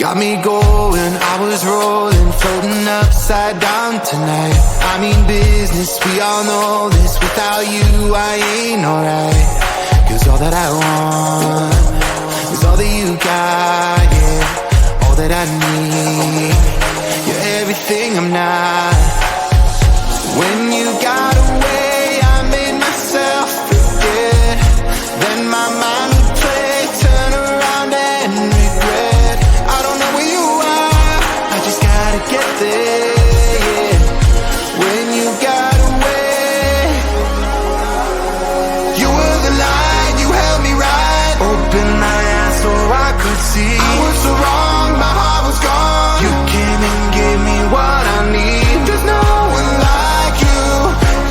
got me going, I was rolling, floating upside down tonight. I mean business, we all know this. Without you, I ain't alright. Cause all that I want is all that you got, yeah. All that I need, you're everything I'm not. When you got away, I made myself forget. Then my mind would play, turn around and regret. I don't know where you are, I just gotta get there, yeah. When you got away, you were the light, you held me right. Open my eyes so I could see. I was so wrong, my heart was gone. You came and gave me what I need. There's no one like you,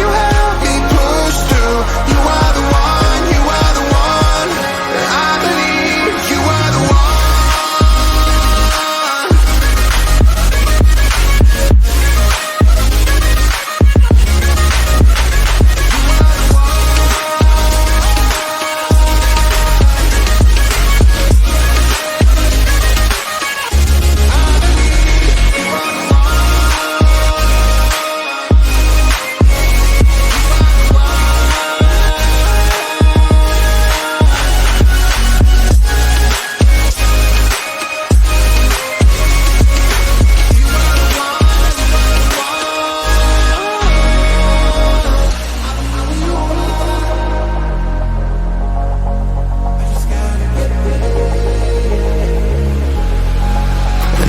you helped me push through. You are the one, you are the one. I believe you are the one.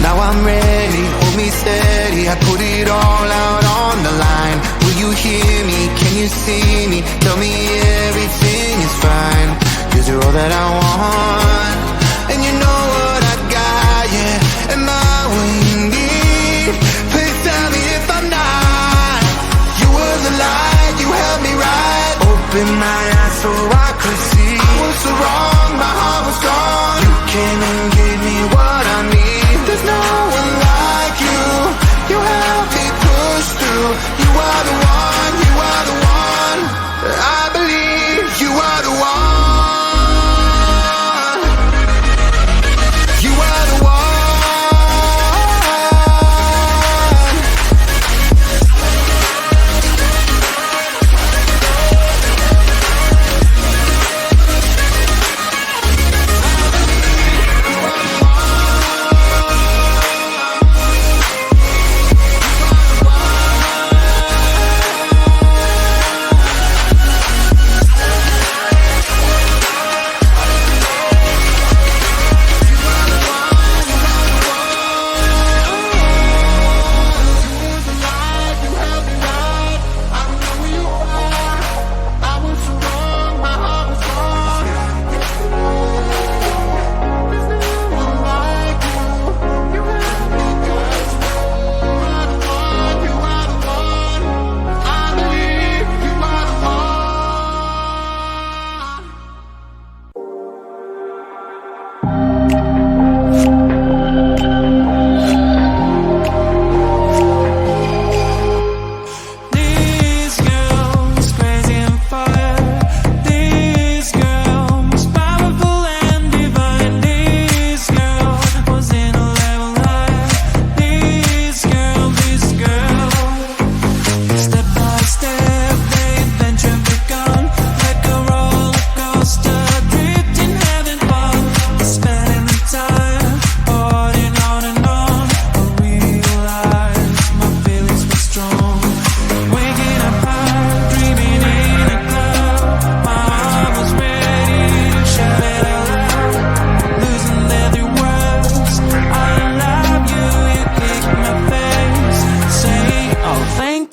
Now I'm ready, hold me steady. I put it all out on the line. Will you hear me? Can you see me? Tell me everything is fine. Cause you're all that I want, and you know what I got, yeah. Am I what you need? Please tell me if I'm not. You were the light, you held me right. Open my eyes so I could see. I was so wrong, my heart was gone. You came and gave me what I need. There's no one like you, you helped me push through. You are the one, you are the one. I believe you are the one. You are the one.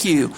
you.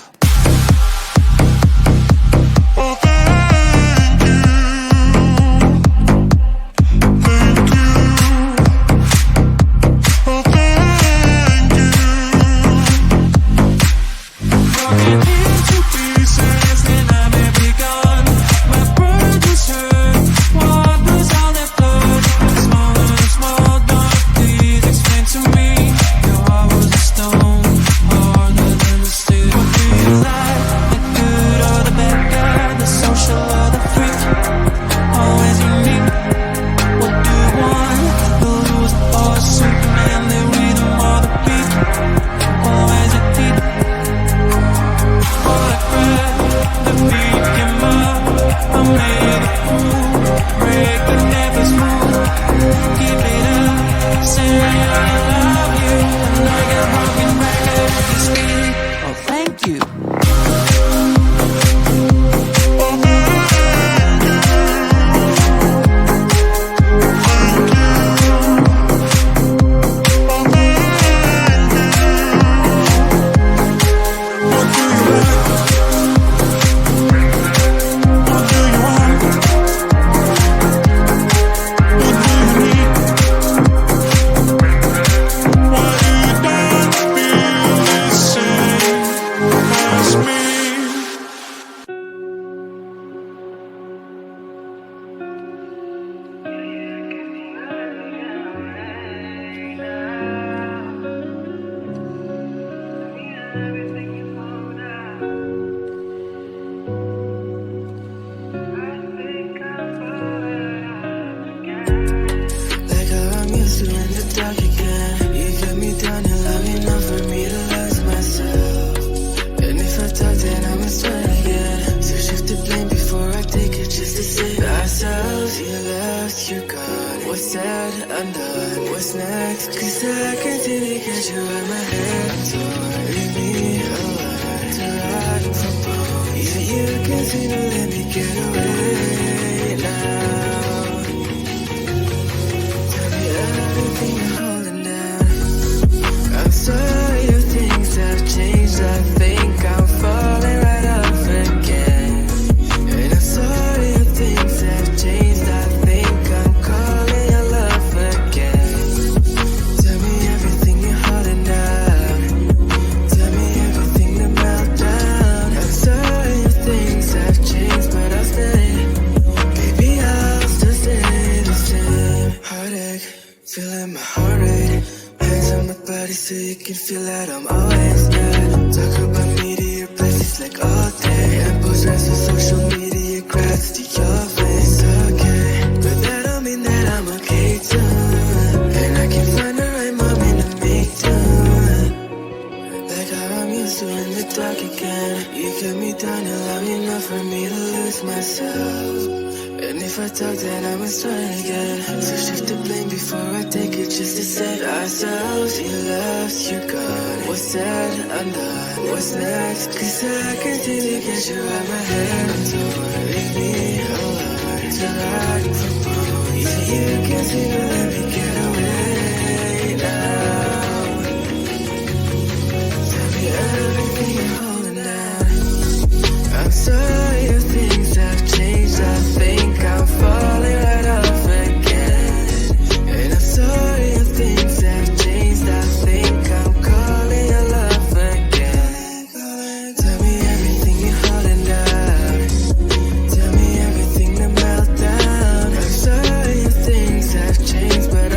said, undone. What's next? 'Cause I can see the catch you in my head. So leave me alone to ride from home. Yeah, you can see to let me get away now. Tell me everything you're holding down. I'm sorry if things have changed. I think I'm falling right off again. And I'm sorry if things have changed. I think I'm calling your love again. Tell me everything you're holding down. Tell me everything to melt down. I'm sorry if things have changed, but I'll stay. Baby, I'll still stay the same. Heartache, feeling my heart rate. Hands on my body so you can feel that I'm always there. Talk about me to your places like all day. And post rest on social media, cracks to your face. Okay, but that don't mean that I'm okay too. And I can find the right moment to make do. Like how I'm used to in the dark again. You get me down and long enough for me to lose myself. And if I talk, then I must try again. So shift the blame before I take it, just to save ourselves. You left, you're gone. What's said, undone. What's next? 'Cause I can see the catch you out my head. So leave me alone till I from home. Yeah, you can see to let me get away now. Tell me everything you're holding down. I'm sorry if things have changed. I think I'm falling right off again. And I'm sorry if things have changed. I think I'm calling your love again. Tell me everything you're holding down. Tell me everything to melt down. I'm sorry if things have changed, but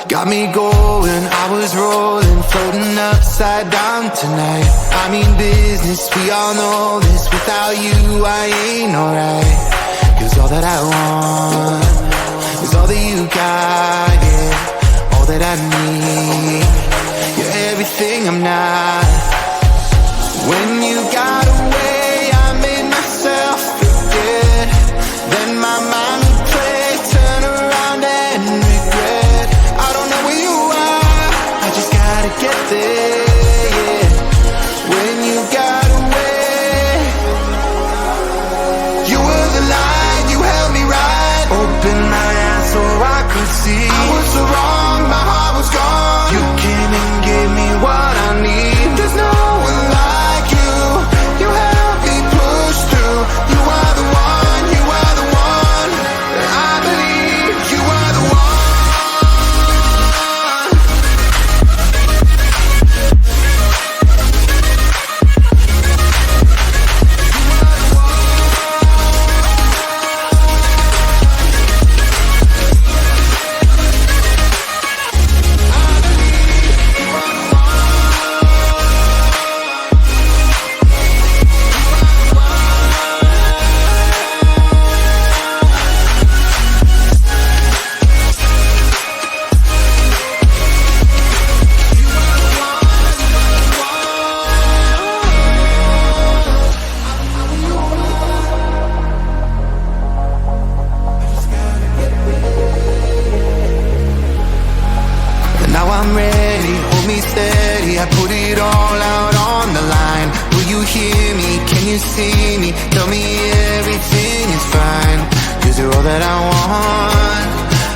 Got me going, I was rolling, floating upside down tonight. I mean business, we all know this. Without you, I ain't alright. Cause all that I want is all that you got, yeah. All that I need, you're everything I'm not. When you got away, I made myself forget. Then my mind would play, turn around and regret. I don't know where you are, I just gotta get there, yeah. When you got away, you were the light, you held me right. Open my eyes so I could see. I was so wrong, my heart was gone. You came and gave me what I need. There's no one like you, you helped me push through. You are the one, you are the one. I believe you are the one. I'm ready, hold me steady. I put it all out on the line. Will you hear me? Can you see me? Tell me everything is fine. Cause you're all that I want.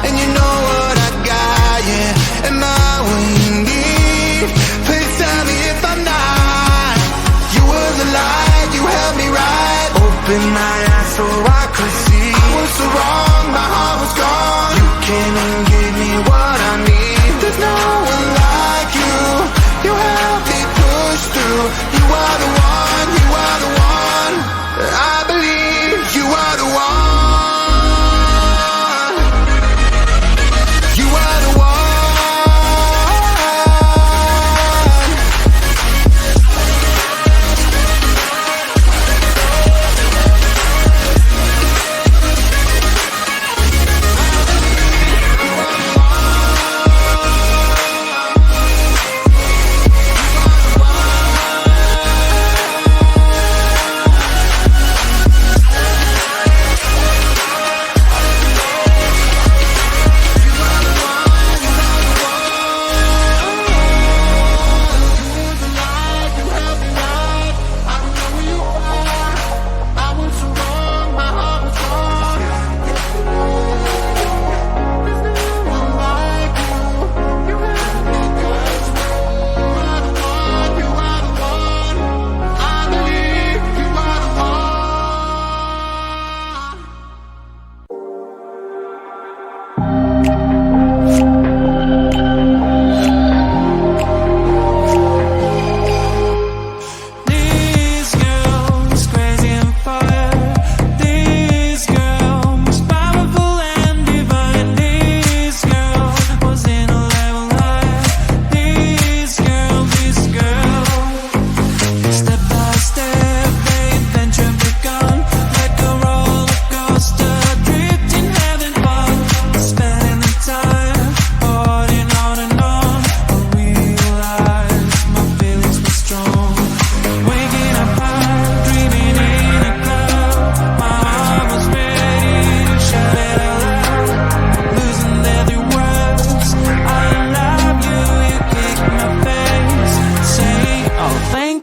And you know what I got, yeah. Am I what you need? Please tell me if I'm not. You were the light, you held me right. Open my eyes so I could see. I was so wrong, my heart was gone. You came and gave me what I need. There's no one like you, you helped me push through. You are the one, you are the one. I believe you are the one. You are the one.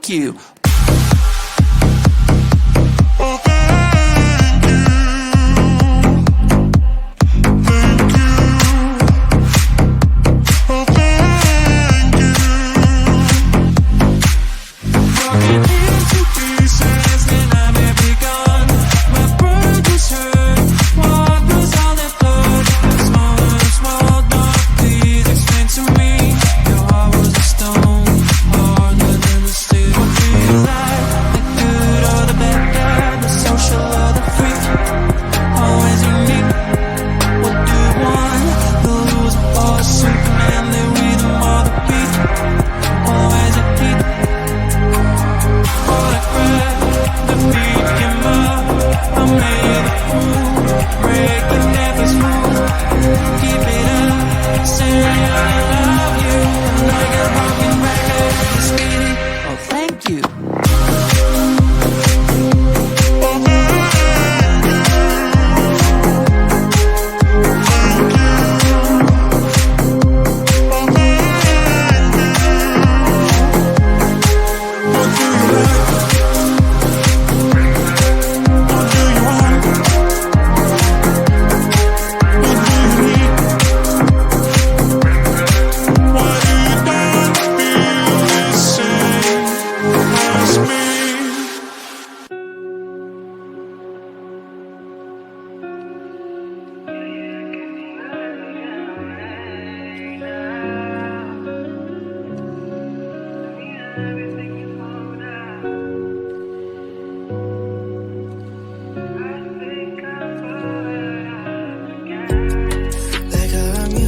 you.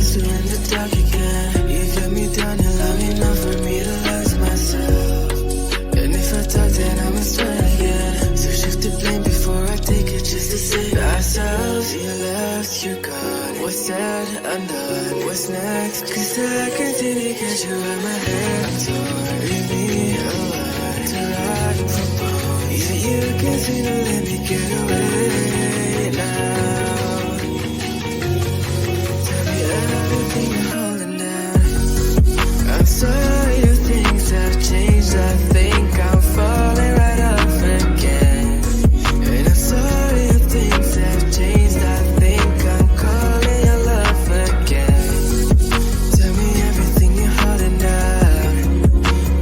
used to in the dark again. You kept me down and long enough for me to lose myself. And if I talk, then I must try again. So shift the blame before I take it, just to save ourselves. You left, you're gone. What's said, undone. What's next? Cause I can't seem to get you out my head. So leave me alone to rot from bone. Yeah, you can't seem to let me get away now. Tell me everything you're holding down. I'm sorry if things have changed. I think I'm falling right off again. And I'm sorry if things have changed. I think I'm calling your love again. Tell me everything you're holding down.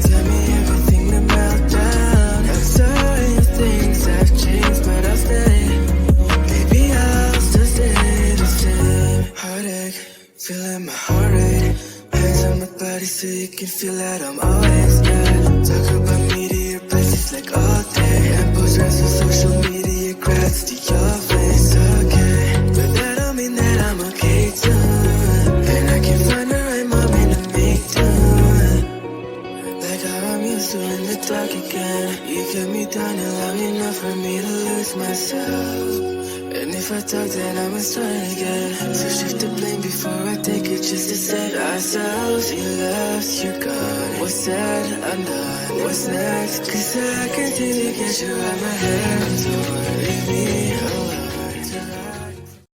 Tell me everything to melt down. I'm sorry if things have changed, but I'll stay. Maybe I'll still stay the same. Heartache, feeling my heart rate. Hands on my body so you can feel that I'm always good. Talk about media places like all day. And post rest on social media, cracks to your face. Okay, but that don't mean that I'm okay too. And I can find the right moment to make do. Like how I'm used to in the dark again. You kept me down and long enough for me to lose myself. And if I talk, then I must try again. So shift the blame before I take it, just to save ourselves. You left, you're gone. What's said, undone. What's next? Cause I can't seem to get you out my head. So leave me alone.